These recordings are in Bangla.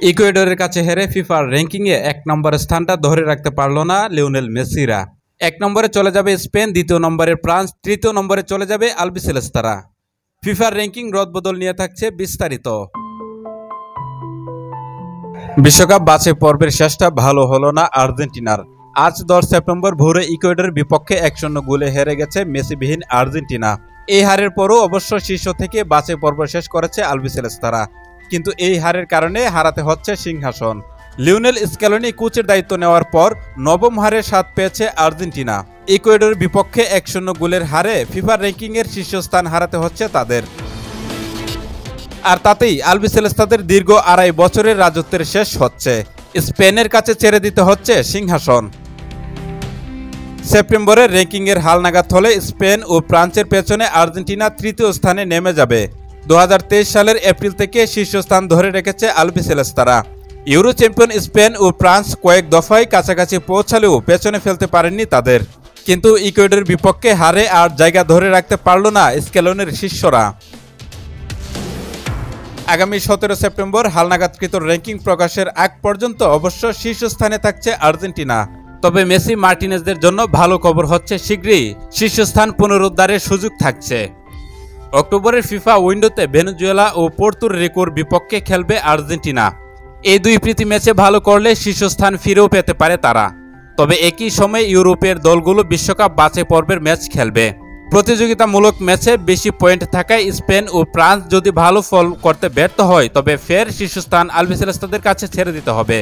ইকুয়েডরের কাছে হেরে ফিফার র্যাঙ্কিংয়ে ১ নম্বরের স্থানটা ধরে রাখতে পারল না লিওনেল মেসিরা। ১ নম্বরে চলে যাবে স্পেন, ২য় নম্বরে ফ্রান্স, ৩য় নম্বরে চলে যাবে আলবিসেলেস্তারা। ফিফার র্যাঙ্কিং রদবদল নিয়ে থাকছে বিস্তারিত। বিশ্বকাপ বাছাই পর্বের শেষটা ভালো হলো না আর্জেন্টিনার। আজ ১০ সেপ্টেম্বর ভোরে ইকুয়েডরের বিপক্ষে ১-০ গোলে হেরে গেছে মেসিবিহীন আর্জেন্টিনা। এই হারের পরও অবশ্য শীর্ষ থেকে বাছাই পর্ব শেষ করেছে আলবিসেলেস্তারা, কিন্তু এই হারের কারণে হারাতে হচ্ছে সিংহাসন। লিওনেল স্ক্যালোনি কোচের দায়িত্ব নেওয়ার পর নবম হারের স্বাদ পেয়েছে আর্জেন্টিনা। ইকুয়েডরের বিপক্ষে ১-০ গোলের হারে ফিফার র্যাঙ্কিংয়ের শীর্ষস্থান হারাতে হচ্ছে তাদের। আর তাতেই আলবিসেলেস্তাদের দীর্ঘ ২.৫ বছরের রাজত্বের শেষ হচ্ছে। স্পেনের কাছে ছেড়ে দিতে হচ্ছে সিংহাসন। সেপ্টেম্বরের র্যাঙ্কিংয়ের হালনাগাদ হলে স্পেন ও ফ্রান্সের পেছনে আর্জেন্টিনা তৃতীয় স্থানে নেমে যাবে। ২০২৩ সালের এপ্রিল থেকে শীর্ষস্থান ধরে রেখেছে আলবিসেলেস্তারা। ইউরো চ্যাম্পিয়ন স্পেন ও ফ্রান্স কয়েক দফায় কাছাকাছি পৌঁছালেও পেছনে ফেলতে পারেননি তাদের। কিন্তু ইকুয়েডরের বিপক্ষে হারে আর জায়গা ধরে রাখতে পারল না স্ক্যালোনির শিষ্যরা। আগামী ১৭ সেপ্টেম্বর হালনাগাদকৃত র্যাঙ্কিং প্রকাশের আগ পর্যন্ত অবশ্য শীর্ষস্থানে থাকছে আর্জেন্টিনা। তবে মেসি মার্টিনেজদের জন্য ভালো খবর হচ্ছে, শীঘ্রই শীর্ষস্থান পুনরুদ্ধারের সুযোগ থাকছে। অক্টোবরের ফিফা উইন্ডোতে ভেনেজুয়েলা ও পোর্তো রিকোর বিপক্ষে খেলবে আর্জেন্টিনা। এই দুই প্রীতি ম্যাচে ভালো করলে শীর্ষস্থান ফিরেও পেতে পারে তারা। তবে একই সময়ে ইউরোপের দলগুলো বিশ্বকাপ বাছাই পর্বের ম্যাচ খেলবে। প্রতিযোগিতামূলক ম্যাচে বেশি পয়েন্ট থাকায় স্পেন ও ফ্রান্স যদি ভালো ফল করতে ব্যর্থ হয়, তবে ফের শীর্ষস্থান আলবিসেলেস্তাদের কাছে ছেড়ে দিতে হবে।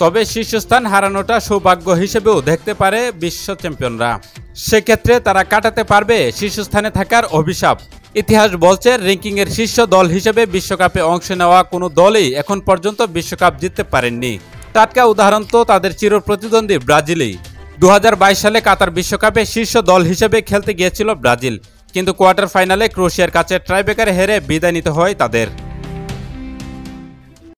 তবে শীর্ষস্থান হারানোটা সৌভাগ্য হিসেবেও দেখতে পারে বিশ্ব চ্যাম্পিয়নরা। সেক্ষেত্রে তারা কাটাতে পারবে শীর্ষস্থানে থাকার অভিশাপ। ইতিহাস বলছে, র্যাঙ্কিংয়ের শীর্ষ দল হিসেবে বিশ্বকাপে অংশ নেওয়া কোনো দলই এখন পর্যন্ত বিশ্বকাপ জিততে পারেননি। টাটকা উদাহরণ তো তাদের চিরপ্রতিদ্বন্দ্বী ব্রাজিলই। ২০২২ সালে কাতার বিশ্বকাপে শীর্ষ দল হিসেবে খেলতে গিয়েছিল ব্রাজিল, কিন্তু কোয়ার্টার ফাইনালে ক্রোয়েশিয়ার কাছে টাইব্রেকারে হেরে বিদায় নিতে হয় তাদের।